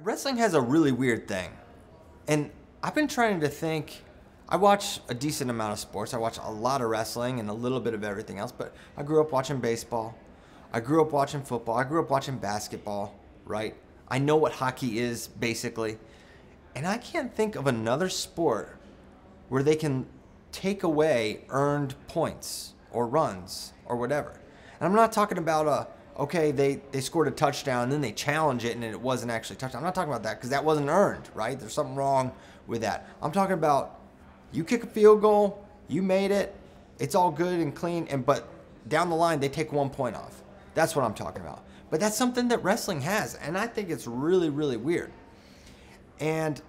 Wrestling has a really weird thing. And I've been trying to think. I watch a decent amount of sports. I watch a lot of wrestling and a little bit of everything else. But I grew up watching baseball. I grew up watching football. I grew up watching basketball, right? I know what hockey is, basically. And I can't think of another sport where they can take away earned points or runs or whatever. And I'm not talking about okay, they scored a touchdown and then they challenge it and it wasn't actually a touchdown. I'm not talking about that because that wasn't earned, right? There's something wrong with that. I'm talking about you kick a field goal, you made it, it's all good and clean, but down the line they take 1 point off. That's what I'm talking about. But that's something that wrestling has, and I think it's really, really weird. And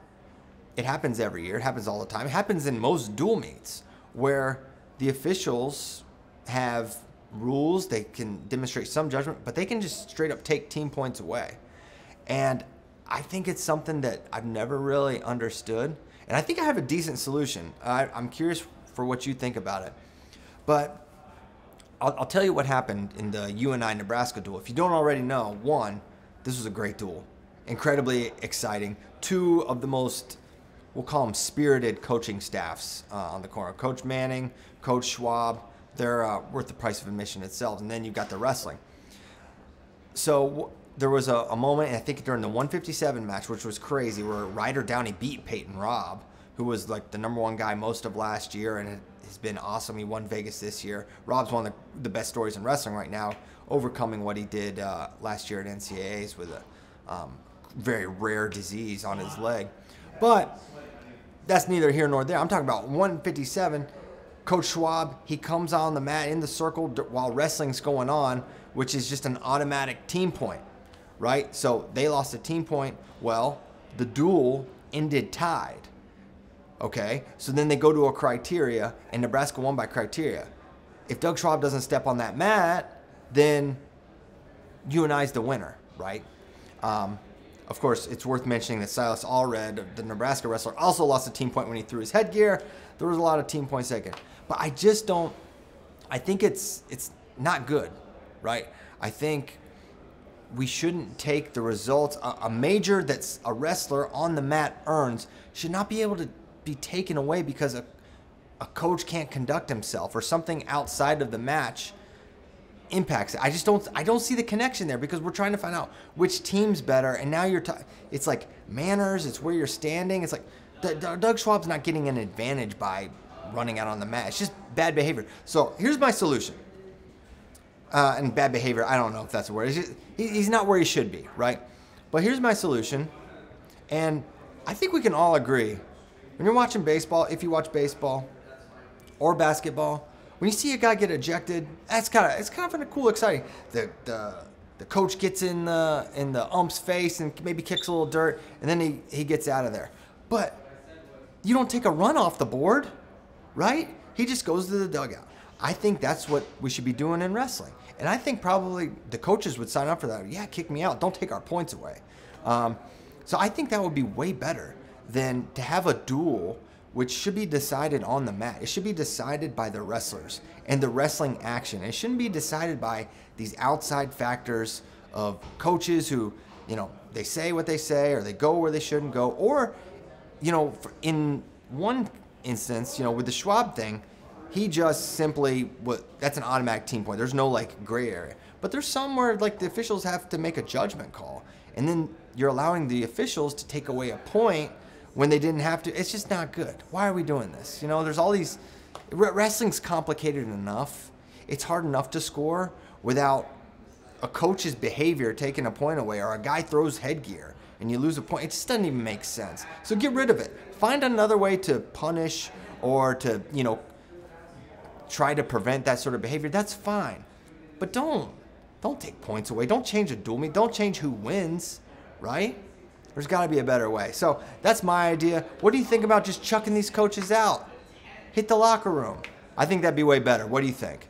it happens every year. It happens all the time. It happens in most dual meets where the officials have rules. They can demonstrate some judgment, but they can just straight up take team points away. And I think it's something that I've never really understood. And I think I have a decent solution. I'm curious for what you think about it. But I'll tell you what happened in the UNI Nebraska duel. If you don't already know, one, this was a great duel. Incredibly exciting. Two of the most, we'll call them spirited coaching staffs on the corner. Coach Manning, Coach Schwab, they're worth the price of admission itself. And then you've got the wrestling. So there was a moment, I think during the 157 match, which was crazy, where Ryder Downey beat Peyton Robb, who was like the #1 guy most of last year and has been awesome. He won Vegas this year. Robb's one of the best stories in wrestling right now, overcoming what he did last year at NCAAs with a very rare disease on his leg. But that's neither here nor there. I'm talking about 157. Coach Schwab, he comes on the mat in the circle while wrestling's going on, which is just an automatic team point, right? So they lost a team point. Well, the duel ended tied. Okay, so then they go to a criteria, and Nebraska won by criteria. If Doug Schwab doesn't step on that mat, then UNI's the winner, right? Of course, it's worth mentioning that Silas Allred, the Nebraska wrestler, also lost a team point when he threw his headgear. There was a lot of team points taken. But I just don't, I think it's not good, right? I think we shouldn't take the results. A major that's a wrestler on the mat earns should not be able to be taken away because a coach can't conduct himself or something outside of the match impacts it. I don't see the connection there because we're trying to find out which team's better, and now it's like manners, it's where you're standing. It's like Doug Schwab's not getting an advantage by running out on the mat. It's just bad behavior. So here's my solution. And bad behavior, I don't know if that's a word. He's not where he should be, right? But here's my solution, and I think we can all agree. When you're watching baseball, if you watch baseball or basketball, when you see a guy get ejected, it's kind of cool, exciting. The coach gets in the ump's face and maybe kicks a little dirt, and then he gets out of there. But you don't take a run off the board, right? He just goes to the dugout. I think that's what we should be doing in wrestling. And I think probably the coaches would sign up for that. Yeah, kick me out. Don't take our points away. So I think that would be way better than to have a duel which should be decided on the mat. It should be decided by the wrestlers and the wrestling action. It shouldn't be decided by these outside factors of coaches who, they say what they say or they go where they shouldn't go. Or, in one instance, with the Schwab thing, he just simply, that's an automatic team point. There's no gray area. But there's some where the officials have to make a judgment call. And then you're allowing the officials to take away a point when they didn't have to. It's just not good. Why are we doing this? There's all these, wrestling's complicated enough. It's hard enough to score without a coach's behavior taking a point away, or a guy throws headgear and you lose a point. It just doesn't even make sense. So get rid of it. Find another way to punish or to, try to prevent that sort of behavior. That's fine. But don't take points away. Don't change a duel meet. Don't change who wins, right? There's got to be a better way. So that's my idea. What do you think about just chucking these coaches out? Hit the locker room. I think that'd be way better. What do you think?